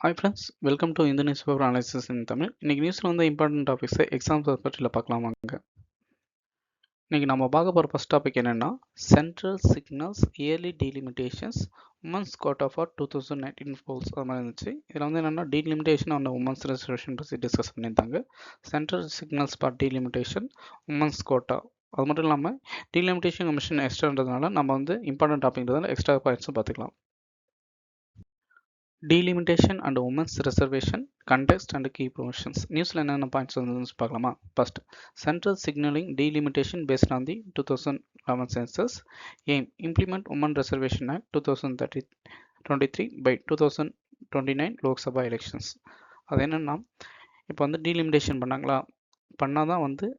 Hi friends, welcome to இந்த news paper analysis இன் தமிழ். இன்னைக்கு நியூஸ்ல வந்து இம்பார்ட்டன்ட் டாபிக்ஸை எக்ஸாம்ஸ் பற்றியில் பார்க்கலாம் வாங்க. இன்னைக்கு நம்ம பார்க்க போகிற ஃபர்ஸ்ட் டாபிக் என்னன்னா central signals early delimitations women's quota for 2019 polls அது மாதிரி இருந்துச்சு. இதில் வந்து என்னென்னா டீலிமிட்டேஷன் ஆன் உமன்ஸ் ரிசர்வேஷன் பற்றி டிஸ்கஸ் பண்ணியிருந்தாங்க. Central signals for delimitation women's quota அது மட்டும் இல்லாமல் டீலிமிட்டேஷன் கமிஷன் எக்ஸ்ட்ரான்றதுனால நம்ம வந்து இம்பார்ட்டன்ட் டாபிக்ன்றதால எக்ஸ்ட்ரா பாயிண்ட்ஸும் பார்த்துக்கலாம். Delimitation and women's reservation, context and key provisions. நியூஸ்ல என்னென்ன பாயிண்ட்ஸ் வந்து பார்க்கலாமா? First, central signaling delimitation based on the 2011 census. Aim, implement Women Reservation Act 2023 by 2029 Lok Sabha elections. அது என்னன்னா இப்போ வந்து டீலிமிட்டேஷன் பண்ணாதான் வந்து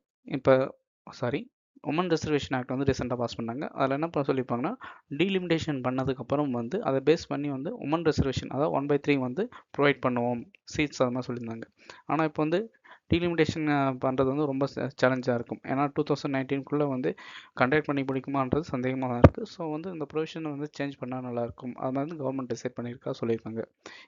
உமன் ரிசர்வேஷன் ஆக்ட் வந்து ரீசெண்டாக பாஸ் பண்ணாங்க. அதில் என்ன சொல்லியிருப்பாங்கன்னா டீலிமிட்டேஷன் பண்ணதுக்கப்புறம் வந்து அதை பேஸ் பண்ணி வந்து உமன் ரிசர்வேஷன் அதாவது 1/3 வந்து ப்ரொவைட் பண்ணுவோம் சீட்ஸ் அது மாதிரி சொல்லியிருந்தாங்க. ஆனால் இப்போ வந்து டீலிமிட்டேஷன் பண்ணுறது வந்து ரொம்ப சேலஞ்சாக இருக்கும். ஏன்னா 2019 வந்து கண்டக்ட் பண்ணி பிடிக்குமான்றது சந்தேகமாக தான் இருக்குது. ஸோ வந்து இந்த ப்ரொவிஷனை வந்து சேஞ்ச் பண்ணால் நல்லாயிருக்கும். அது மாதிரி கவர்மெண்ட் டிசைட் பண்ணியிருக்கா சொல்லியிருக்காங்க.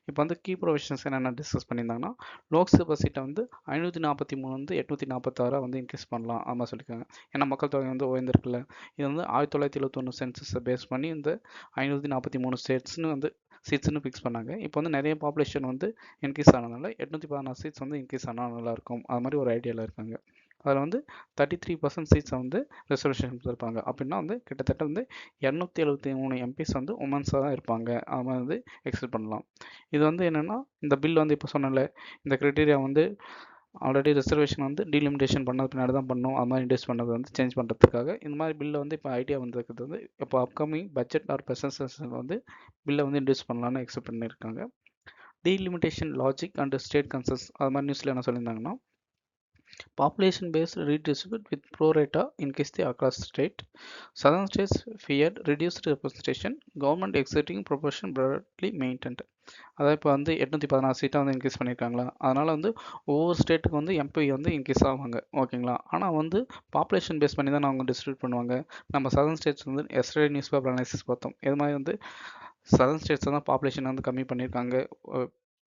இப்போ வந்து கீ ப்ரொவிஷன்ஸ் என்னென்ன டிஸ்கஸ் பண்ணியிருந்தாங்கன்னா லோக்சபா சீட்டை வந்து 543 வந்து 846 வந்து இன்க்ரீஸ் பண்ணலாம் அது மாதிரி சொல்லியிருக்காங்க. ஏன்னா மக்கள் தொகை வந்து உயர்ந்திருக்குல்ல. இது வந்து 1971 சென்சஸை பேஸ் பண்ணி இந்த 543 ஸ்டேட்ஸ்னு வந்து சீட்ஸ்னு ஃபிக்ஸ் பண்ணாங்க. இப்போ வந்து நிறைய பாப்புலேஷன் வந்து இன்க்ரீஸ் ஆனதுனால 816 சீட்ஸ் வந்து இன்க்ரீஸ் ஆனால் நல்லாயிருக்கும் அது மாதிரி ஒரு ஐடியாவில் இருக்காங்க. அதில் வந்து 33% சீட்ஸை வந்து ரிசர்வேஷன் இருப்பாங்க. அப்படின்னா வந்து கிட்டத்தட்ட வந்து 273 எம்பிஸ் வந்து உமன்ஸாக தான் இருப்பாங்க. அது மாதிரி வந்து எக்ஸ்பெக்ட் பண்ணலாம். இது வந்து என்னென்னா இந்த பில் வந்து இப்போ சொன்னல இந்த க்ரைட்டீரியா வந்து ஆல்ரெடி ரிசர்வேஷன் வந்து டீலிமிட்டேஷன் பண்ணது பின்னாடி தான் பண்ணணும். அது மாதிரி இன்ட்ரெஸ்ட் பண்ணது வந்து சேஞ்ச் பண்ணுறதுக்காக இந்த மாதிரி பில்லை வந்து இப்போ ஐடியா வந்துருக்கிறது வந்து இப்போ அப்கமிங் பட்ஜெட் ஆர் ப்ரெசன்சேஷன் வந்து பில்லை வந்து இன்ட்ரெஸ்ட் பண்ணலான்னு எக்ஸ்பெக்ட் பண்ணியிருக்காங்க. டீலிமிட்டேஷன் லாஜிக் அண்ட் ஸ்டேட் கன்சர்ஸ் அது மாதிரி நியூஸில் என்ன சொல்லியிருந்தாங்கன்னா population based redistribute with pro rata increase the across state. Southern states feared reduced representation, government exiting proportion broadly maintained. அதாவது இப்போ வந்து 816 சீட்டாக வந்து இன்க்ரீஸ் பண்ணியிருக்காங்களா, அதனால் வந்து ஒவ்வொரு ஸ்டேட்டுக்கு வந்து எம்பி வந்து இன்க்ரீஸ் ஆவாங்க. ஓகேங்களா. ஆனால் வந்து பாப்புலேஷன் பேஸ் பண்ணி தான் அவங்க டிஸ்ட்ரிபியூட் பண்ணுவாங்க. நம்ம சதர்ன் ஸ்டேட்ஸ் வந்து எஸ்டர்டே நியூஸ் பேப்பர் அனாலிசிஸ் பார்த்தோம். இது மாதிரி வந்து சதர்ன் ஸ்டேட்ஸ் தான் பாப்புலேஷன் வந்து கம்மி பண்ணியிருக்காங்க.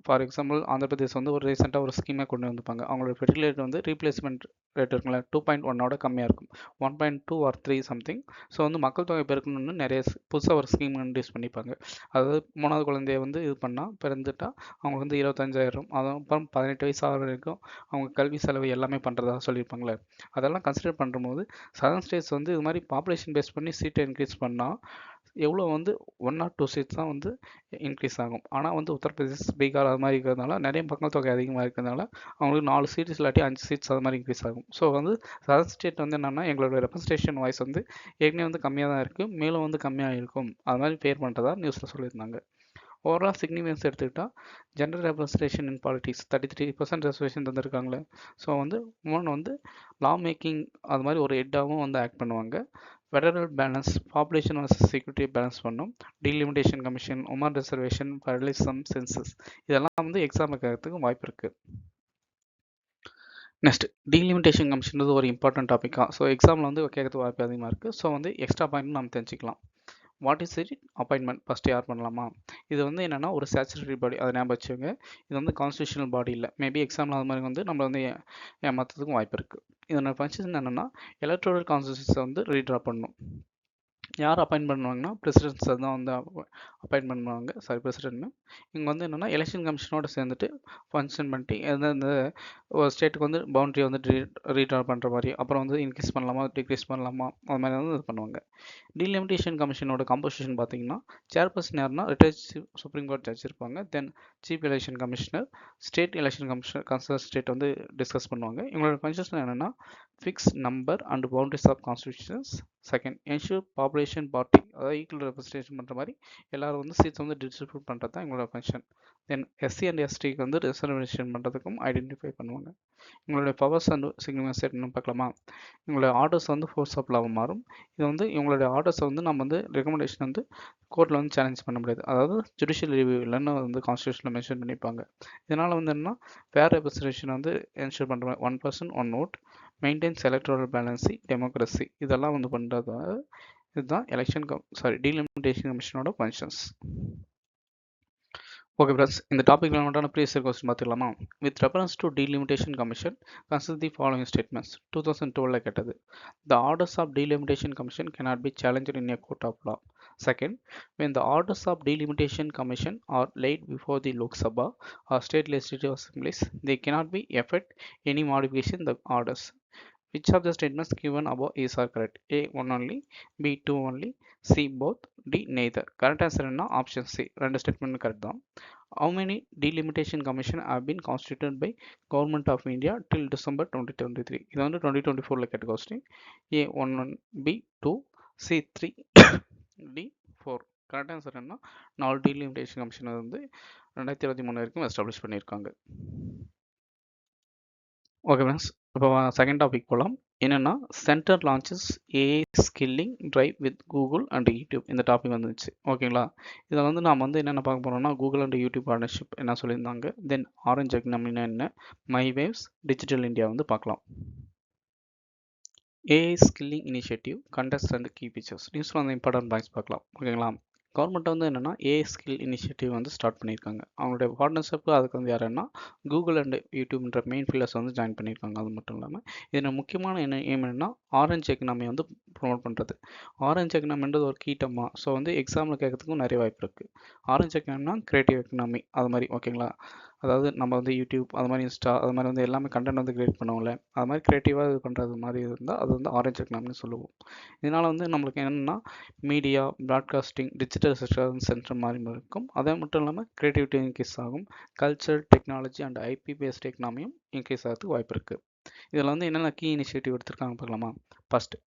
ஃபார் எக்ஸாம்பிள் ஆந்திர பிரதேஷ் வந்து ஒரு ரீசெண்டாக ஒரு ஸ்கீமை கொண்டு வந்திருப்பாங்க. அவங்களோட ஃபெர்டிலிட்டி ரேட் வந்து ரீப்ளேஸ்மெண்ட் ரேட் இருக்குங்களா 2.1 கம்மியாக இருக்கும். 1.2 or 3 சம்திங். ஸோ வந்து மக்கள் தொகை பெருக்கணும்னு நிறைய புதுசாக ஒரு ஸ்கீம் இன்ட்ரடியூஸ் பண்ணிப்பாங்க. அதாவது 3வது குழந்தைய வந்து இது பண்ணால் பிறந்துட்டா அவங்களுக்கு வந்து 25,000, அதுக்கப்புறம் 18 வயசு ஆகிற வரைக்கும் அவங்க கல்வி செலவு எல்லாமே பண்ணுறதா சொல்லியிருப்பாங்களே. அதெல்லாம் கன்சிடர் பண்ணும்போது சதர்ன் ஸ்டேட்ஸ் வந்து இது மாதிரி பாப்புலேஷன் பேஸ் பண்ணி சீட்டை இன்க்ரீஸ் பண்ணால் எவ்வளோ வந்து 1 or 2 சீட்ஸ் தான் வந்து இன்க்ரீஸ் ஆகும். ஆனால் வந்து உத்தரப்பிரதேஷ், பீகார் அது மாதிரி இருக்கிறதுனால நிறைய மக்கள் தொகை அதிகமாக இருக்கிறதுனால அவங்களுக்கு 4 சீட்ஸ் இல்லாட்டி 5 சீட்ஸ் அது மாதிரி இன்க்ரீஸ் ஆகும். ஸோ வந்து சதர்ன் ஸ்டேட் வந்து என்னென்னா எங்களோட ரெப்ரஸன்டேஷன் வாய்ஸ் வந்து ஏற்கனவே வந்து கம்மியாக தான் இருக்குது, மேலும் வந்து கம்மியாக இருக்கும் அது மாதிரி பேர் பண்ணுறதா நியூஸில் சொல்லியிருந்தாங்க. ஓவரால் சிக்னிஃபிகன்ஸ் எடுத்துக்கிட்டால் gender representation in politics 33% reservation தந்திருக்காங்களே. ஸோ வந்து இன்னொன்று வந்து லா மேக்கிங் அது மாதிரி ஒரு ஹெட்டாகவும் வந்து ஆக்ட் பண்ணுவாங்க. Federal balance population versus security balance பண்ணும். Delimitation commission, women reservation, federalism, census இதெல்லாம் வந்து எக்ஸாம் வைக்கிறதுக்கு வாய்ப்பு இருக்குது. நெக்ஸ்ட் டீலிமிட்டேஷன் கமிஷன் ஒரு இம்பார்ட்டன்ட் டாப்பிக்காக ஸோ எக்ஸாமில் வந்து கேட்கறதுக்கு வாய்ப்பு அதிகமாக இருக்குது. ஸோ வந்து எக்ஸ்ட்ரா பாயிண்ட் நம்ம தெரிஞ்சுக்கலாம். What is it appointment first யார் பண்ணலாமா? இது வந்து என்னென்னா ஒரு ஸ்டாச்சுட்டரி பாடி, அதை ஞாபகம் வச்சுங்க. இது வந்து கான்ஸ்டியூஷனல் பாடி இல்லை. மேபி எக்ஸாமில் அது மாதிரி வந்து நம்மளை வந்து ஏமாற்றுறதுக்கும் வாய்ப்பு இருக்குது. இதோட ஃபங்க்ஷன் என்னென்னா எலக்ட்ரல் கான்ஸ்டியூஷன்ஸை வந்து ரீட்ரா பண்ணணும். யார் அப்பாயின்ட் பண்ணுவாங்கன்னா பிரசிடென்ட்ஸ் தான் வந்து அப்பாயின்ட் பண்ணுவாங்க. பிரசிடென்ட்னு இங்கே வந்து என்னென்னா எலெக்ஷன் கமிஷனோட சேர்ந்துட்டு ஃபங்க்ஷன் பண்ணிட்டு எந்தெந்த ஒரு ஸ்டேட்டுக்கு வந்து பவுண்ட்ரியை வந்து ரீட்ரா பண்ணுற மாதிரி, அப்புறம் வந்து இன்க்ரீஸ் பண்ணலாமா டிக்ரீஸ் பண்ணலாமா அது மாதிரி வந்து இது பண்ணுவாங்க. டீலிமிட்டேஷன் கமிஷனோட கம்போசிஷன் பார்த்தீங்கன்னா சேர்பர்சன் யாருன்னா ரிட்டையர்ட் சுப்ரீம் கோர்ட் ஜட்ஜ் இருப்பாங்க. Then chief election commissioner, state election commissioner concern state வந்து டிஸ்கஸ் பண்ணுவாங்க. இவங்களோட ஃபங்க்ஷன் என்னென்னா fix number and boundaries of constitutions. Second, ensure population parity, அதாவது ஈக்குவல் ரெப்ரஸன்டேஷன் பண்ணுற மாதிரி எல்லாரும் வந்து சீட்ஸ் வந்து டிஸ்ட்ரிபியூட் பண்ணுறது தான் எங்களோட ஃபங்க்ஷன். தென் எஸ்சி அண்ட் எஸ்டிக்கு வந்து ரிசர்வேஷன் பண்ணுறதுக்கும் ஐடென்டிஃபை பண்ணுவாங்க. இவங்களுடைய பவர்ஸ் அண்ட் சிக்னிஃபிகன்ஸ் என்னன்னு பார்க்கலாமா? இவங்களுடைய ஆர்டர்ஸ் வந்து ஃபோர்ஸ் ஆஃப் லாவாக மாறும். இது வந்து இவங்களுடைய ஆர்டர்ஸை வந்து நம்ம வந்து ரெக்கமெண்டேஷன் வந்து கோர்ட்டில் வந்து சேலஞ்ச் பண்ண முடியாது. அதாவது ஜுடிஷியல் ரிவ்யூ இல்லைன்னு வந்து கான்ஸ்டியூஷனில் மென்ஷன் பண்ணியிருப்பாங்க. இதனால் வந்து என்னன்னா ஃபேர் ரெப்ரஸன்டேஷன் வந்து என்ஷூர் பண்ணுற 1 person 1 vote, maintains electoral balance, democracy இதெல்லாம் வந்து பண்ணுறதால இதுதான் டீலிமிட்டேஷன் கமிஷனோட functions. Okay, friends, in the topic relevant previous year question பார்த்துக்கலாமா? With reference to delimitation commission, consider the following statements. 2012 கேட்டது. The orders of delimitation commission cannot be challenged in a court of law. Second, when the orders of delimitation commission are laid before the Lok Sabha or state legislative assemblies, they cannot be effect any modification in the orders. Which of the statements given above is are correct? A 1 only, B 2 only, C both, D neither. Correct answer என்ன? Option C. ரெண்டு statement correct தான். How many delimitation commission have been constituted by Government of India till December 2023? இது வந்து 2024ல கேட்ட question. A 1 B 2 C 3 D 4. Correct answer என்ன? 4 delimitation commission வந்து 2023 வரைக்கும் establish பண்ணியிருக்காங்க. ஓகே ஃப்ரெண்ட்ஸ், இப்போ செகண்ட் டாபிக் போகலாம். என்னென்னா centre launches AI skilling drive with Google and YouTube. இந்த டாபிக் வந்துச்சு. ஓகேங்களா, இதில் வந்து நாம் வந்து என்னென்ன பார்க்க போகிறோம்னா கூகுள் அண்ட் யூடியூப் பார்ட்னர்ஷிப் என்ன சொல்லியிருந்தாங்க, தென் ஆரஞ்ச் எக்கனாமினா என்ன, மை வேவ்ஸ், டிஜிட்டல் இந்தியா வந்து பார்க்கலாம். AI skilling initiative contest and key features நியூஸில் வந்து இம்பார்ட்டன்ட் பாயிண்ட்ஸ் பார்க்கலாம். ஓகேங்களா, கவர்மெண்ட் வந்து என்னென்னா ஏஐ ஸ்கில் இனிஷியேட்டிவ் வந்து ஸ்டார்ட் பண்ணியிருக்காங்க. அவங்களுடைய பார்ட்னர்ஷிப் அதுக்கு வந்து யாருன்னா கூகுள் அண்ட் யூடியூப்ன்ற மெயின் ஃபீல்டர்ஸ் வந்து ஜாயின் பண்ணியிருக்காங்க. அது மட்டும் இல்லாமல் இதில் முக்கியமான என்ன எய்ம் என்னன்னா ஆரஞ்ச் எக்கனாமி வந்து ப்ரொமோட் பண்ணுறது. ஆரஞ்ச் எக்கனாமின்றது ஒரு கீட்டமாக, ஸோ வந்து எக்ஸாமில் கேட்கறதுக்கும் நிறைய வாய்ப்பு இருக்குது. ஆரஞ்ச் எக்கனாமினா கிரியேட்டிவ் எக்கனாமி அது மாதிரி. ஓகேங்களா, அதாவது நம்ம வந்து யூடியூப் அது மாதிரி இன்ஸ்டா அது மாதிரி வந்து எல்லாமே கண்டென்ட் வந்து கிரியேட் பண்ணுவோம்ல, அது மாதிரி க்ரியேட்டிவாக இது பண்ணுறது மாதிரி இருந்தால் அது வந்து ஆரஞ்ச் எக்கனாமின்னு சொல்லுவோம். இதனால் வந்து நம்மளுக்கு என்னென்னா மீடியா, ப்ராட்காஸ்டிங், டிஜிட்டல் சென்டர் மாதிரி இருக்கும். அதே மட்டும் இல்லாமல் க்ரியேட்டிவிட்டி இன்க்ரீஸ் ஆகும். Culture, technology and IP based எக்கனாமியும் இன்க்ரீஸ் ஆகிறதுக்கு வாய்ப்பு இருக்குது. இதில் வந்து என்னென்ன கீ இனிஷியேட்டிவ் எடுத்திருக்காங்க பார்க்கலாமா? First,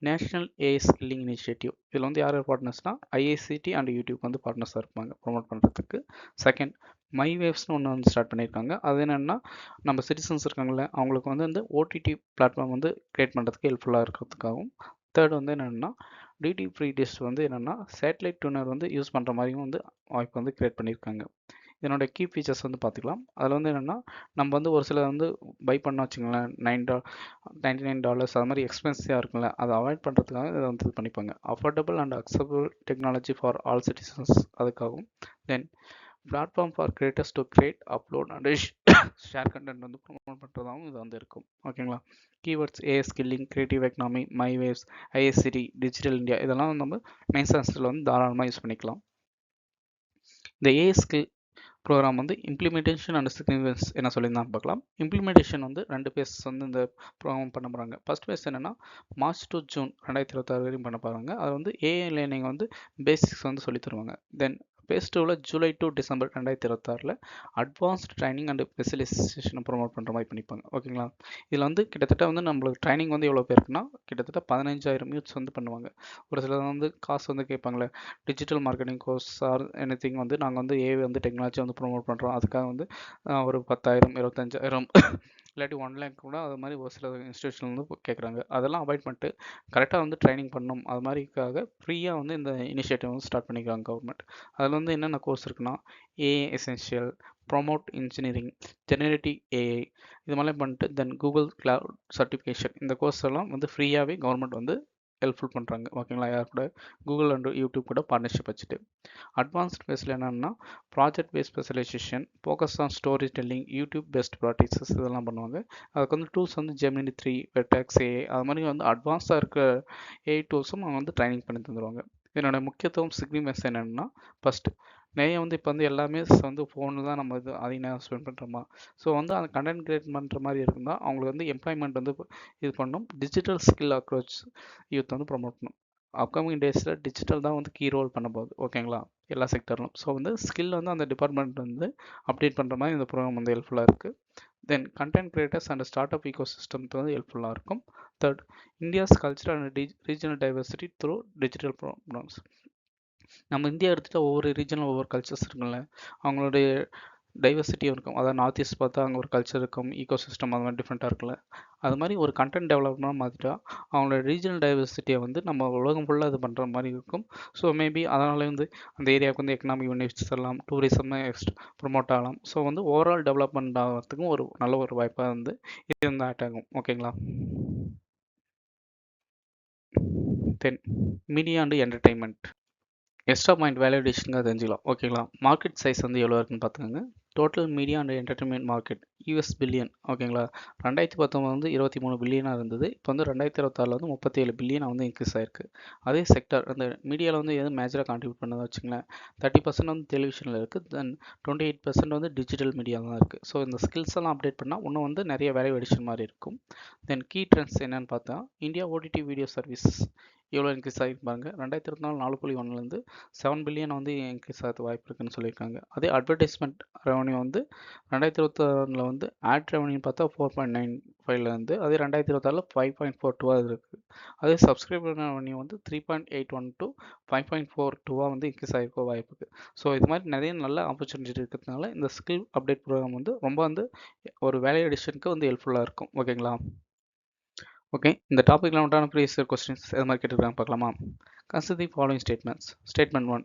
national AI skilling initiative. இதில் வந்து யார் பார்ட்னர்ஸ்னால் ஐஐசிடி அண்ட் யூடியூப் வந்து பார்ட்னர்ஸாக இருப்பாங்க ப்ரொமோட் பண்ணுறதுக்கு. செகண்ட், மை வேவ்ஸ்னு ஒன்று வந்து ஸ்டார்ட் பண்ணியிருக்காங்க. அது என்னென்னா நம்ம சிட்டிசன்ஸ் இருக்காங்களே அவங்களுக்கு வந்து இந்த ஓடிடி பிளாட்ஃபார்ம் வந்து க்ரியேட் பண்ணுறதுக்கு ஹெல்ப்ஃபுல்லாக இருக்கிறதுக்காகவும். தேர்ட் வந்து என்னென்னா டிடி ஃப்ரீ டிஷ் வந்து என்னென்னா சேட்டலைட் டியூனர் வந்து யூஸ் பண்ணுற மாதிரியும் வந்து வாய்ப்பு வந்து க்ரியேட் பண்ணியிருக்காங்க. இதனோட கீ ஃபீச்சர்ஸ் வந்து பார்த்துக்கலாம். அதில் வந்து என்னென்னா நம்ம வந்து ஒரு சில வந்து பை பண்ண வச்சுங்களேன் $99 அது மாதிரி எக்ஸ்பென்சிவாக இருக்குல்ல, அதை அவாய்ட் பண்ணுறதுக்காக இதை வந்து இது பண்ணிப்பாங்க. Affordable and accessible technology for all citizens அதுக்காகவும். Then platform for creators to create, upload and share content வந்து ப்ரொமோட் பண்ணுறதாகவும் இது வந்து இருக்கும். ஓகேங்களா, keywords AI skilling, creative economy, my waves, ISCT, digital India இதெல்லாம் நம்ம மெயின் செமஸ்டரில் வந்து தாராளமாக யூஸ் பண்ணிக்கலாம். இந்த ஏஐ ஸ்கில் ப்ரோக்ராம் வந்து இம்ப்ளிமெண்டேஷன் அண்ட் சிக்னிஃபிகன்ஸ் என்ன சொல்லியிருந்தாங்க பார்க்கலாம். இம்ப்ளிமெண்டேஷன் வந்து 2 பேஸ் வந்து இந்த ப்ரோக்ராம் பண்ண போகிறாங்க. ஃபர்ஸ்ட் பேஸ் என்னென்னா மார்ச் டு ஜூன் 2026 வரைக்கும் பண்ண போகிறாங்க. அது வந்து ஏஐ லேர்னிங் வந்து பேசிக்ஸ் வந்து சொல்லி தருவாங்க. தென் பேஸ் 2வில் July to December 2026 advanced training and ஸ்பெஷலைசேஷனை ப்ரொமோட் பண்ணுற மாதிரி பண்ணிப்பாங்க. ஓகேங்களா, இதில் வந்து கிட்டத்தட்ட வந்து நம்மளுக்கு ட்ரைனிங் வந்து எவ்வளோ பேருக்குன்னா கிட்டத்தட்ட 15,000 யூத்ஸ் வந்து பண்ணுவாங்க. ஒரு சிலர் வந்து காசு வந்து கேட்பாங்களே, digital marketing course or anything வந்து நாங்கள் வந்து ஏஐ வந்து டெக்னாலஜி வந்து ப்ரொமோட் பண்ணுறோம், அதுக்காக வந்து ஒரு 10,000 25,000 இல்லாட்டி 1 lakh கூட அது மாதிரி ஒரு சில இன்ஸ்டியூஷன் வந்து கேட்குறாங்க. அதெல்லாம் அவாய்ட் பண்ணிட்டு கரெக்டாக வந்து ட்ரைனிங் பண்ணணும். அது மாதிரிக்காக ஃப்ரீயாக வந்து இந்த இனிஷியேட்டிவ் வந்து ஸ்டார்ட் பண்ணிக்கிறாங்க கவர்மெண்ட். அதில் வந்து என்னென்ன கோர்ஸ் இருக்குன்னா AI essential, promote engineering, generative AI இது மாதிரி பண்ணிட்டு தென் கூகுள் கிளவுட் சர்டிஃபிகேஷன் இந்த கோர்ஸ் எல்லாம் வந்து ஃப்ரீயாகவே கவர்மெண்ட் வந்து ஹெல்ப்ஃபுல் பண்ணுறாங்க. ஓகேங்களா, யார் கூட? கூகுள் அண்ட் யூடியூப் கூட பார்ட்னர்ஷிப் வச்சுட்டு. அட்வான்ஸ்ட் பேஸில் என்னென்னா project based specialization, focus on story telling, YouTube best practices இதெல்லாம் பண்ணுவாங்க. அதுக்கு வந்து டூல்ஸ் வந்து ஜெமினி 3, வெர்டெக்ஸ் ஏஐ அது மாதிரி வந்து அட்வான்ஸாக இருக்க ஏஐ டூல்ஸும் அவங்க வந்து ட்ரைனிங் பண்ணி தந்துடுவாங்க. இதனோட முக்கியத்துவம் சிக்னிஃபிகன்ஸ் என்னென்னா ஃபஸ்ட்டு நிறைய வந்து இப்போ வந்து எல்லாமே வந்து ஃபோனில் தான் நம்ம இது அதிக நேரம் ஸ்பெண்ட் பண்ணுறோமா, ஸோ வந்து அந்த கண்டென்ட் கிரியேட் பண்ணுற மாதிரி இருந்தால் அவங்களுக்கு வந்து எம்ப்ளாய்மெண்ட் வந்து இது பண்ணணும். டிஜிட்டல் ஸ்கில் அப்ரோச் யூத் வந்து ப்ரொமோட் பண்ணணும். அப்கமிங் டேஸில் டிஜிட்டல் தான் வந்து கீ ரோல் பண்ண போகுது. ஓகேங்களா, எல்லா செக்டர்லும். ஸோ வந்து ஸ்கில் வந்து அந்த டிபார்ட்மெண்ட் வந்து அப்டேட் பண்ணுற மாதிரி இந்த ப்ரோக்ராம் வந்து ஹெல்ப்ஃபுல்லாக இருக்குது. Then content creators and start up ஈகோ சிஸ்டம்க்கு வந்து ஹெல்ப்ஃபுல்லாக இருக்கும். Third, India's culture and regional diversity through digital programs. நம்ம இந்தியா எடுத்துகிட்டா ஒவ்வொரு ரீஜனில் ஒவ்வொரு கல்ச்சர்ஸ் இருக்குல்ல, அவங்களுடைய டைவர்சிட்டியும் இருக்கும். அதாவது நார்த் ஈஸ்ட் பார்த்தா அங்கே ஒரு கல்ச்சர் இருக்கும், ஈகோ சிஸ்டம் அது மாதிரி டிஃப்ரெண்ட்டாக இருக்குல்ல, அது மாதிரி ஒரு கண்டென்ட் டெவலப்மெண்ட் மாற்றிட்டா அவங்களோட ரீஜனல் டைவர்சிட்டியை வந்து நம்ம உலகம் ஃபுல்லாக இது பண்ணுற மாதிரி இருக்கும். ஸோ மேபி அதனால வந்து அந்த ஏரியாவுக்கு வந்து எக்கனாமிக் பெனிஃபிட்ஸ் எல்லாம், டூரிசம் ப்ரொமோட் ஆகலாம். ஸோ வந்து ஓவரால் டெவலப்மெண்ட் ஆகிறதுக்கும் ஒரு நல்ல ஒரு வாய்ப்பாக வந்து இது வந்து ஆட் ஆகும். ஓகேங்களா, then media and entertainment. Extra point வேல்யூடேஷனுக்காக தெரிஞ்சுக்கலாம் ஓகேங்களா. மார்க்கெட் சைஸ் வந்து எவ்வளோ இருக்குன்னு பார்த்துக்கோங்க. Total media and entertainment market US billion ஓகேங்களா. 2019 வந்து 23 பில்லியனாக இருந்தது. இப்போ வந்து 2026 வந்து 37 பில்லியனாக வந்து இன்க்ரீஸ் ஆயிருக்கு. அதே செக்டர் அந்த மீடியாவில் வந்து எது மேஜராக கான்ட்ரிபியூட் பண்ணதை வச்சுங்களேன். 30% வந்து டெலிவிஷனில் இருக்குது. தென் 28% வந்து டிஜிட்டல் மீடியா தான் இருக்குது. ஸோ இந்த ஸ்கில்ஸ் எல்லாம் அப்டேட் பண்ணால் இன்னும் வந்து நிறைய வேல்யூ அடிஷன் மாதிரி இருக்கும். தென் கீ ட்ரெண்ட்ஸ் என்னன்னு பார்த்தா இந்தியா ஓடிடி வீடியோ சர்வீஸ் எவ்வளோ இன்க்ரீஸ் ஆகிருப்பாங்க. 2024 4.1லேருந்து 7 பில்லியன் வந்து இன்க்ரீஸ் ஆகிறது வாய்ப்பு இருக்குன்னு சொல்லியிருக்காங்க. அதே அட்வர்டைஸ்மெண்ட் ரெவன்யூ வந்து 2026 வந்து ஆட் ரெவன்யூ பார்த்தா 4.95லேருந்து அதே 2026 5.42 இருக்குது. அதே சப்ஸ்கிரைபர் ரெவன்யூ வந்து 3.81 to 5.42 வந்து இன்க்ரீஸ் ஆகிருக்க வாய்ப்பு இருக்குது. ஸோ இது மாதிரி நிறைய நல்ல ஆப்பர்ச்சுனிட்டி இருக்கிறதுனால இந்த ஸ்கில் அப்டேட் ப்ரோக்ராம் வந்து ரொம்ப வந்து ஒரு வேல்யூ அடிஷனுக்கு வந்து ஹெல்ப்ஃபுல்லாக இருக்கும் ஓகேங்களா. ஓகே, இந்த டாப்பிக்கில் உண்டான ப்ரீவியஸ் கொஸ்டின்ஸ் எது மாதிரி கேட்டுருக்காங்க பார்க்கலாமா. Consider the following statements. Statement 1,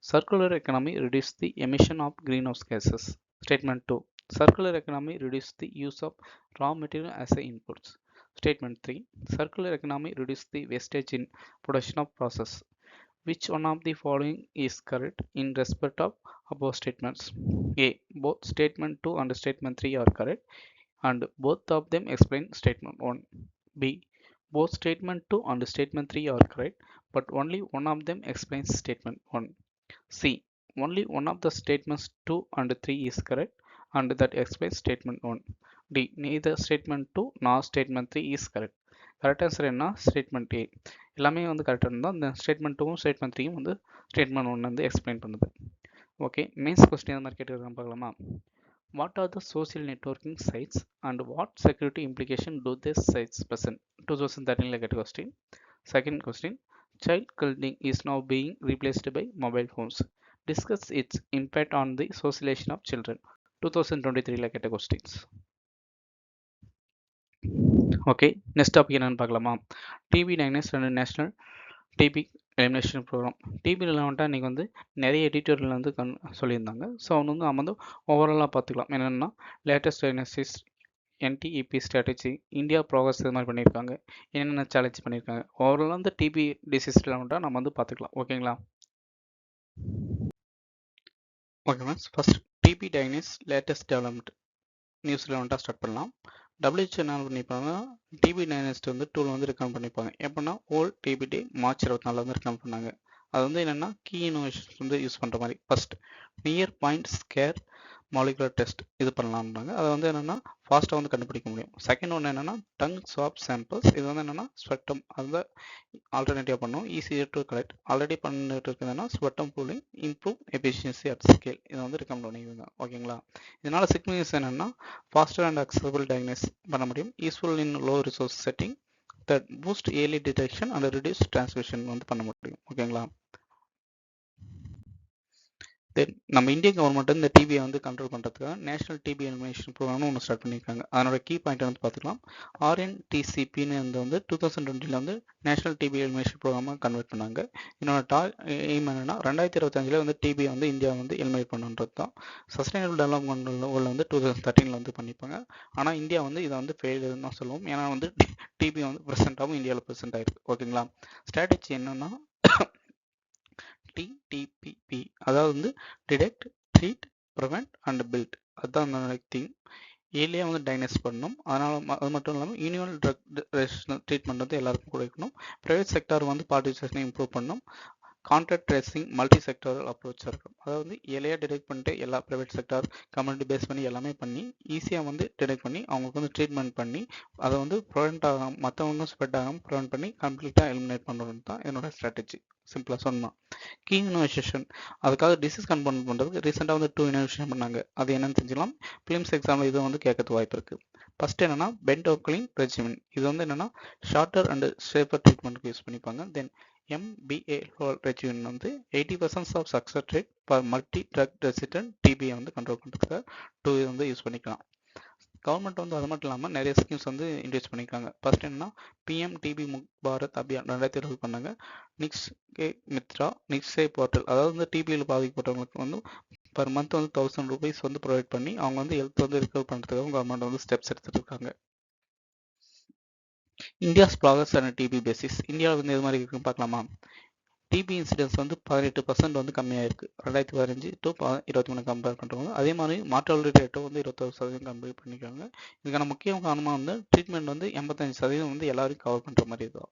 circular economy reduce the emission of greenhouse gases. Statement 2, circular economy reduce the use of raw material as a inputs. Statement 3, circular economy reduce the wastage in production of process. Which one of the following is correct in respect of above statements? A, both statement 2 and statement 3 are correct and both of them explain statement 1. B, both statement 2 and statement 3 are correct but only one of them explains statement 1. C, only one of the statements 2 and 3 is correct and that explains statement 1. D, neither statement 2 nor statement 3 is correct. Correct answer என்ன? Statement A. எல்லாமே வந்து கரெக்டாக இருந்தால் இந்த statement 2வும் statement 3யும் வந்து statement 1 வந்து explain பண்ணுது. Okay, mains question அந்த மாதிரி கேட்டுருக்காங்க பார்க்கலாமா. What are the social networking sites and what security implication do these sites present? 2013 get question. Second question, child cuddling is now being replaced by mobile phones. Discuss its impact on the socialization of children. 2023 get questions. Okay, next topic என்னன்னு பார்க்கலாமா. TB diagnosis and national TB elimination program. TB ரிலவெண்ட்டாக இன்றைக்கி வந்து நிறைய editorial வந்து சொல்லியிருந்தாங்க. So அவங்க வந்து நம்ம வந்து ஓவராலாக பார்த்துக்கலாம். என்னென்னா latest diagnosis, NTEP strategy, India progress இது மாதிரி பண்ணியிருக்காங்க, என்னென்ன சேலஞ்ச் பண்ணியிருக்காங்க. ஓவராலாக வந்து டிபி டிசீஸ் ரிலவெண்ட்டாக நம்ம வந்து பார்த்துக்கலாம் ஓகேங்களா. Okay ma'am, first TB diagnosis latest development news ரிலவெண்ட்டாக ஸ்டார்ட் பண்ணலாம். WHO என்ன பண்ணியிருப்பாங்க, டிபி டயக்னோசிஸ் வந்து டூல் வந்து ரெக்கமெண்ட் பண்ணியிருப்பாங்க. எப்படின்னா ஓல்ட் டிபி டே March 24 வந்து ரெக்கமெண்ட் பண்ணாங்க. அது வந்து என்னென்னா கீ இனோவேஷன்ஸ் வந்து யூஸ் பண்ணுற மாதிரி. First near point care molecular test இது பண்ணலாம்ன்றாங்க. அதை வந்து என்னென்னா ஃபாஸ்ட்டாக வந்து கண்டுபிடிக்க முடியும். செகண்ட் ஒன்று என்னென்னா டங் ஸ்வாப் சாம்பிள்ஸ். இது வந்து என்னென்னா ஸ்வெட்டம் அதை ஆல்டர்னேட்டிவ் பண்ணும், ஈஸியர் டு கலெக்ட். ஆல்ரெடி பண்ணிட்டு இருக்குதுன்னா sputum pooling improve efficiency at scale. இதை வந்து ரெக்கமெண்ட் பண்ணியிருக்காங்க ஓகேங்களா. இதனால் சிக்னிஃபிகன்ஸ் என்னென்னா ஃபாஸ்டர் அண்ட் அக்சசபிள் டயக்னோஸ் பண்ண முடியும். Useful in low resource setting, that boost early detection and reduce transmission வந்து பண்ண முடியும் ஓகேங்களா. தென் நம்ம இந்தியன் கவர்மெண்ட் இந்த டிபியை வந்து கண்ட்ரோல் பண்ணுறதுக்காக நேஷனல் டிபி எலிமினேஷன் ப்ரோக்ராம்னு ஒன்று ஸ்டார்ட் பண்ணியிருக்காங்க. அதனோட கீ பாயிண்ட் வந்து பார்த்துக்கலாம். RNTCPன்னு வந்து 2020 வந்து நேஷனல் டிபி எலிமினேஷன் ப்ரோக்ராமாக கன்வெர்ட் பண்ணாங்க. என்னோட எய்ம் என்னன்னா 2025 வந்து டிபியை வந்து இந்தியா வந்து எலிமினேட் பண்ணுன்றது தான். சஸ்டைனபிள் டெவலப்மெண்ட் கோல் வந்து 2013 வந்து பண்ணிப்பாங்க. ஆனால் இந்தியா வந்து இதை வந்து ஃபெயிலியர்னு தான் சொல்லுவோம். ஏன்னா வந்து டிபி வந்து ப்ரெசென்ட்டாகவும் இந்தியாவில் ப்ரெசென்ட் ஆயிருக்கு ஓகேங்களா. ஸ்ட்ராட்டஜி என்னன்னா டிடிபிபி, அதாவது வந்து detect, treat, prevent and build. அதுதான் அந்த திங். ஏர்லியாக வந்து டயக்னோஸ் பண்ணணும். அதனால் அது மட்டும் இல்லாமல் யூனிவல் ட்ரக் ரெசிஸ்டன்ட் ட்ரீட்மெண்ட் வந்து எல்லாருக்கும் கொடுக்கணும். ப்ரைவேட் செக்டார் வந்து பார்ட்டிசிபேஷனை இம்ப்ரூவ் பண்ணணும். கான்ட்ராக்ட் ட்ரேசிங் மல்டி செக்டரல் அப்ரோச்சாக இருக்கும். அதாவது ஏர்லியாக டிடெக்ட் பண்ணிட்டு எல்லா ப்ரைவேட் செக்டார் கம்யூனிட்டி பேஸ் பண்ணி எல்லாமே பண்ணி ஈஸியாக வந்து டிடெக்ட் பண்ணி அவங்களுக்கு வந்து ட்ரீட்மெண்ட் பண்ணி அதை வந்து ப்ரிவென்ட் ஆகாமல் மற்றவங்களும் ஸ்ப்ரெட் ஆகாமல் ப்ரிவென்ட் பண்ணி கம்ப்ளீட்டாக எலிமினேட் பண்ணுறது தான் என்னோட ஸ்ட்ராட்டஜி. சிம்பிளாக சொன்னோம். கீ இனோவேஷன், அதுக்காக டிசீஸ் கண்ட்ரோல் பண்ணுறதுக்கு ரீசெண்டாக வந்து 2 இனோவேஷன் பண்ணாங்க. அது என்னன்னு தெரிஞ்சுக்கலாம். பிலிம்ஸ் எக்ஸாமில் இது வந்து கேட்கறது வாய்ப்பு இருக்குது. ஃபர்ஸ்ட் என்னன்னா பென்டோக்ளின் ரெஜிமென். இது வந்து என்னன்னா ஷார்ட்டர் அண்ட் சேஃபர் ட்ரீட்மெண்ட்டுக்கு யூஸ் பண்ணிப்பாங்க. தென் MBA ரெஜிமென் வந்து 80% of success rate for multi drug resistant டிபியை வந்து கண்ட்ரோல் பண்ணுறதுக்காக 2 வந்து யூஸ் பண்ணிக்கலாம். கவர்மெண்ட் வந்து அது மட்டும் இல்லாமல் நிறைய ஸ்கீம்ஸ் வந்து இன்ட்ரடியூஸ் பண்ணியிருக்காங்க. ஃபர்ஸ்ட் என்னன்னா PM டிபி முக் பாரத் அபியான் 2020 பண்ணாங்க. நிக்ஸே மித்ரா நிக்ஸே போர்ட்டல், அதாவது வந்து டிபியில் பாதிக்கப்பட்டவங்களுக்கு வந்து பர் மந்த் வந்து 1000 ரூபீஸ் வந்து ப்ரொவைட் பண்ணி அவங்க வந்து ஹெல்த் வந்து ரிகவர் பண்ணுறதுக்காக கவர்மெண்ட் வந்து ஸ்டெப்ஸ் எடுத்துகிட்டு இருக்காங்க. India's progress and TB basis. இந்தியாவில் வந்து எது மாதிரி இருக்குன்னு பார்க்கலாமா. டிபி இன்சிடென்ஸ் வந்து 18% வந்து கம்மியாயிருக்கு 2015 டு 23 கம்பேர் பண்ணுறவங்க. அதே மாதிரி மார்டாலிட்டி ரேட்டும் வந்து 21% கம்பேர் பண்ணியிருக்காங்க. இதுக்கான முக்கிய காரணமாக வந்து ட்ரீட்மெண்ட் வந்து 85% வந்து எல்லாரையும் கவர் பண்ணுற மாதிரி இருக்கும்.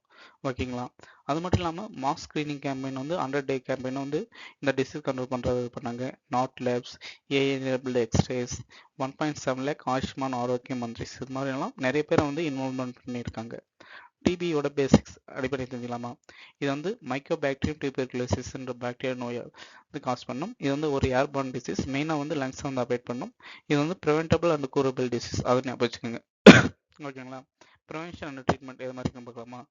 ஓகேங்களா? அது மட்டும் இல்லாமல் மாஸ் ஸ்க்ரீனிங் கேம்பெயின் வந்து 100 டே கேம்பெயின் வந்து இந்த டிசீஸ் கண்ட்ரோல் பண்ணுறது பண்ணாங்க. நாட் லேப்ஸ், ஏஎன்ஏபிள் எக்ஸ்ரேஸ், 1.7 லேக் ஆயுஷ்மான் ஆரோக்கிய மந்திரிஸ், இது மாதிரிலாம் நிறைய பேரை வந்து இன்வால்வ்மெண்ட் பண்ணியிருக்காங்க. டிபியோட பேசிக்ஸ் அடிப்படை தெரிஞ்சுக்கலாமா? இது வந்து மைக்ரோபாக்டீரியம் டியூபர்குலோசிஸ்ன்ற பாக்டீரியா நோயை வந்து காஸ் பண்ணும். இது வந்து ஒரு ஏர்பார்ன் டிசீஸ். மெயினாக வந்து லங்ஸை வந்து அஃபெக்ட் பண்ணும். இது வந்து ப்ரிவென்டபிள் அண்ட் கூரபிள் டிசீஸ், அதை ஞாபகம் வச்சுக்கோங்க. ஓகேங்களா? ப்ரிவென்ஷன் அண்ட் ட்ரீட்மெண்ட் எது மாதிரி பார்க்கலாமா?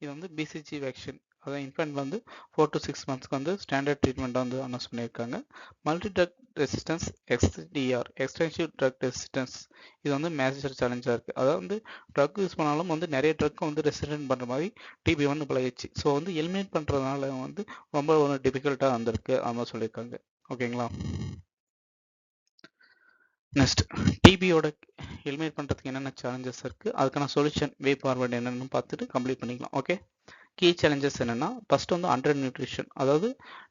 இது வந்து பிசிஜி வேக்சின், அதாவது இன்ஃபென்ட் வந்து 4 to 6 மந்த்ஸ்க்கு வந்து ஸ்டாண்டர்ட் ட்ரீட்மெண்ட் வந்து அனௌன்ஸ் பண்ணியிருக்காங்க. Multi drug resistance XDR, extensive drug resistance, இது வந்து மேஜர் சேலஞ்சாக இருக்குது. அதாவது வந்து ட்ரக் யூஸ் பண்ணாலும் வந்து நிறைய ட்ரக் வந்து ரெசிஸ்டன்ட் பண்ணுற மாதிரி டிபி வந்து பழகிடுச்சு. ஸோ வந்து எலிமினேட் பண்ணுறதுனால வந்து ரொம்ப ஒரு டிஃபிகல்ட்டாக வந்திருக்கு அது மாதிரி சொல்லியிருக்காங்க. ஓகேங்களா? நெக்ஸ்ட், டிபியோட எலிமினேட் பண்ணுறதுக்கு என்னென்ன சேலஞ்சஸ் இருக்குது, அதுக்கான சொல்யூஷன் வே ஃபார்வர்டு என்னென்னு பார்த்துட்டு கம்ப்ளீட் பண்ணிக்கலாம். ஓகே, கீ சேலஞ்சஸ் என்னென்னா, ஃபஸ்ட் வந்து அண்டர் நியூட்ரிஷன், அதாவது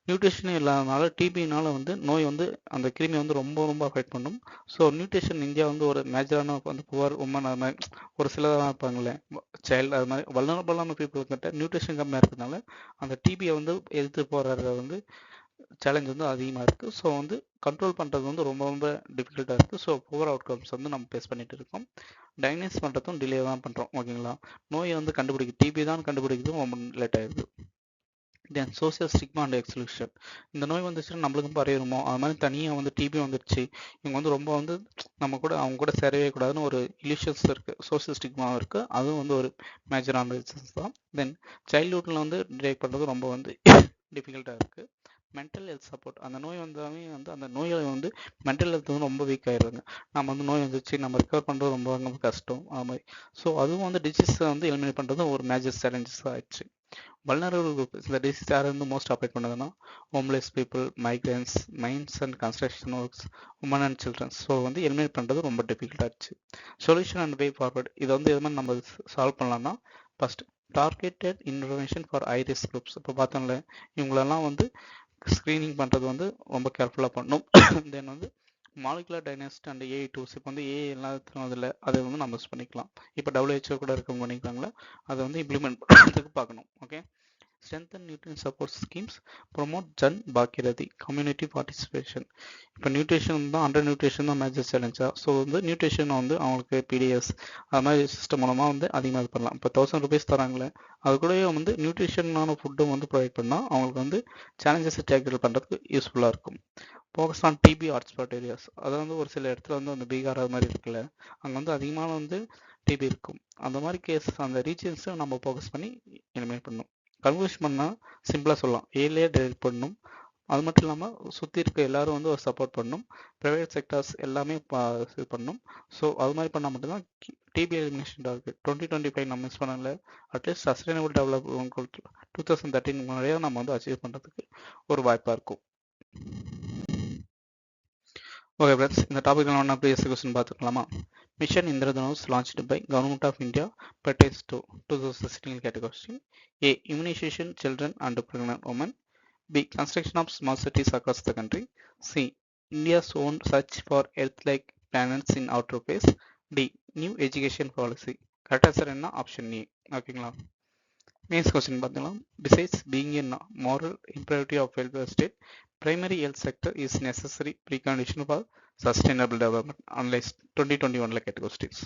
நியூட்ரிஷன் இல்லாதனால டிபினால வந்து நோய் வந்து அந்த கிருமி வந்து ரொம்ப அஃபெக்ட் பண்ணும். ஸோ நியூட்ரிஷன் இந்தியா வந்து ஒரு மேஜரான வந்து புவர் உமன், அது மாதிரி ஒரு சிலராக இருப்பாங்களே சைல்டு, அது மாதிரி வல்னரபிளான பீப்புள் கிட்ட நியூட்ரிஷன் கம்மியாக இருக்கிறதுனால அந்த டிபியை வந்து எதிர்த்து போராடுறது வந்து சேலஞ்ச் வந்து அதிகமாக இருக்குது. ஸோ வந்து கண்ட்ரோல் பண்ணுறது வந்து ரொம்ப டிஃபிகல்ட்டாக இருக்குது. ஸோ புவர் அவுட்கம்ஸ் வந்து நம்ம ஃபேஸ் பண்ணிட்டு இருக்கோம். டயக்னைஸ் பண்ணுறதும் டிலே தான் பண்ணுறோம். ஓகேங்களா? நோயை வந்து கண்டுபிடிக்குது, டிபி தான் கண்டுபிடிக்குது, ரொம்ப லேட் ஆகிடுது. தென் சோசியல் ஸ்டிக்மா அண்ட் எக்ஸ்க்ளூஷன், இந்த நோய் வந்துச்சுன்னா நம்மளுக்கும் பரவிடுமோ, அது மாதிரி தனியாக வந்து டிபி வந்துருச்சு, இவங்க வந்து ரொம்ப வந்து நம்ம கூட அவங்க கூட சேரவே கூடாதுன்னு ஒரு இல்யூஷன்ஸ் இருக்குது. சோசியல் ஸ்டிக்மாவும் இருக்குது, அதுவும் வந்து ஒரு மேஜரான ரீசன்ஸ் தான். தென் சைல்ட்ஹுட்டில் வந்து டிடெக்ட் பண்ணுறது ரொம்ப வந்து டிஃபிகல்ட்டாக இருக்குது. மென்டல் ஹெல்த் சப்போர்ட், அந்த நோய் வந்தாலே வந்து அந்த நோயாளி வந்து மென்டல் ஹெல்த் வந்து ரொம்ப வீக் ஆகிடுவாங்க. நம்ம வந்து நோய் வந்துச்சு, நம்ம ரிகவர் பண்ணுறது ரொம்ப கஷ்டம் அது மாதிரி. ஸோ அதுவும் வந்து டிசீஸை வந்து எலிமினேட் பண்ணுறது ஒரு மேஜர் சேலஞ்சஸாக ஆயிடுச்சு. வல்னரபிள் குரூப், இந்த டிசீஸ் யாரை வந்து மோஸ்ட் அஃபெக்ட் பண்ணுதுன்னா homeless people, migrants, mines and construction works, women and childrens. So வந்து எலிமினேட் பண்ணுறது ரொம்ப டிஃபிகல்ட் ஆச்சு. சொல்யூஷன் அண்ட் வே ஃபார்வர்டு, இதை வந்து எது மாதிரி நம்ம சால்வ் பண்ணலாம்னா, first targeted intervention for high risk groups. இப்போ பார்த்தோம்ல, இவங்களெல்லாம் வந்து ஸ்க்ரீனிங் பண்ணுறது வந்து ரொம்ப கேர்ஃபுல்லாக பண்ணணும். தென் வந்து மாலிகுலர் டைனஸ்ட் அண்ட் ஏஐ டூல்ஸ், இப்போ வந்து ஏஐ எல்லாத்துக்கும் அதில் அதை வந்து நம்ம யூஸ் பண்ணிக்கலாம். இப்போ WHO கூட இருக்கவங்க பண்ணிக்கிறாங்களே, அதை வந்து இம்ப்ளிமெண்ட் பண்ணுறதுக்கு பார்க்கணும். Okay, strengthen nutrient support schemes, promote Jan பாக்கியரதி கம்யூனிட்டி பார்ட்டிசிபேஷன். இப்போ நியூட்ரிஷன் தான், அண்டர் நியூட்ரிஷன் தான் மேஜர் சேலஞ்சாக. ஸோ வந்து நியூட்ரிஷன் வந்து அவங்களுக்கு பிடிஎஸ் அது மாதிரி சிஸ்டம் மூலமாக வந்து அதிகமாக இது பண்ணலாம். இப்போ 1000 rupees தராங்களே, அது கூடவே வந்து நியூட்ரிஷனான ஃபுட்டும் வந்து ப்ரொவைட் பண்ணால் அவங்களுக்கு வந்து சேலஞ்சஸ் டேக்கிள் பண்ணுறதுக்கு யூஸ்ஃபுல்லாக இருக்கும். Focus on TB hotspot areas, அதாவது வந்து ஒரு சில இடத்துல வந்து அந்த பீகார் அது மாதிரி இருக்குல்ல, அங்கே வந்து அதிகமான வந்து டிபி இருக்கும். அந்த மாதிரி கேஸ் அந்த ரீஜன்ஸை நம்ம ஃபோக்கஸ் பண்ணி எலிமினேட் பண்ணணும். கன்க்ளூஷன் பண்ணால் சிம்பிளாக சொல்லலாம், ஏர்லியாக டெலிட் பண்ணணும். அது மட்டும் இல்லாமல் சுற்றி இருக்க எல்லாரும் வந்து ஒரு சப்போர்ட் பண்ணணும். ப்ரைவேட் செக்டர்ஸ் எல்லாமே இது பண்ணணும். ஸோ அது மாதிரி பண்ணால் மட்டும்தான் டிபி எலிமினேஷன் டார்கெட் 2025 நம்ம மிஸ் பண்ணல, அட்லீஸ்ட் சஸ்டைனபிள் டெவலப்மெண்ட் 2013 முன்னாடியே நம்ம வந்து அச்சீவ் பண்ணுறதுக்கு ஒரு வாய்ப்பாக இருக்கும். ஓகே ஃப்ரெண்ட்ஸ், இந்த டாபிக் ஒன் ப்ரீவியஸ் கொஸ்டின் பார்த்துக்கலாமா? Mission Indradhanush launched by Government of India pertains to 2016 category. A. Immunization children and pregnant women. B. Construction of small cities across the country. C. India's own search for Earth-like planets in outer space. D. New education policy. Correct answer என்ன? Option A. ஓகேங்களா? Mains question பார்த்தீங்கன்னா, besides being a moral imperative of welfare state, primary health sector is necessary precondition for sustainable development unless 2021 கேட்ட questions.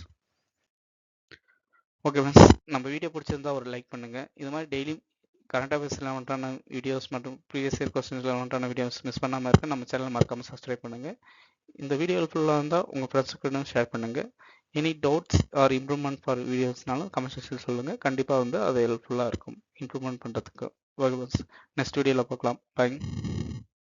Okay friends, நம்ம video பிடிச்சிருந்தா ஒரு like பண்ணுங்கள். இது மாதிரி டெய்லி கரண்ட் அஃபேர்ஸ் ரிலவெண்ட்டான வீடியோஸ் மற்றும் ப்ரீவியஸ் இயர் கொஸ்டின்ஸ் ரிலவெண்ட்டான வீடியோஸ் மிஸ் பண்ணாமல் இருக்க நம்ம சேனல் மறக்காமல் சப்ஸ்கிரைப் பண்ணுங்கள். இந்த வீடியோ ஹெல்ப்ஃபுல்லாக இருந்தால் உங்கள் ஃப்ரெண்ட்ஸுக்கு ஷேர் பண்ணுங்கள். Any doubts or improvement for வீடியோஸ்னாலும் கமெண்ட் செக்ஷனில் சொல்லுங்கள். கண்டிப்பாக வந்து அது ஹெல்ப்ஃபுல்லாக இருக்கும் இம்ப்ரூவ்மெண்ட் பண்ணுறதுக்கு. ஓகே ஃப்ரெண்ட்ஸ், நெக்ஸ்ட் வீடியோவில் பார்க்கலாம். பாய்.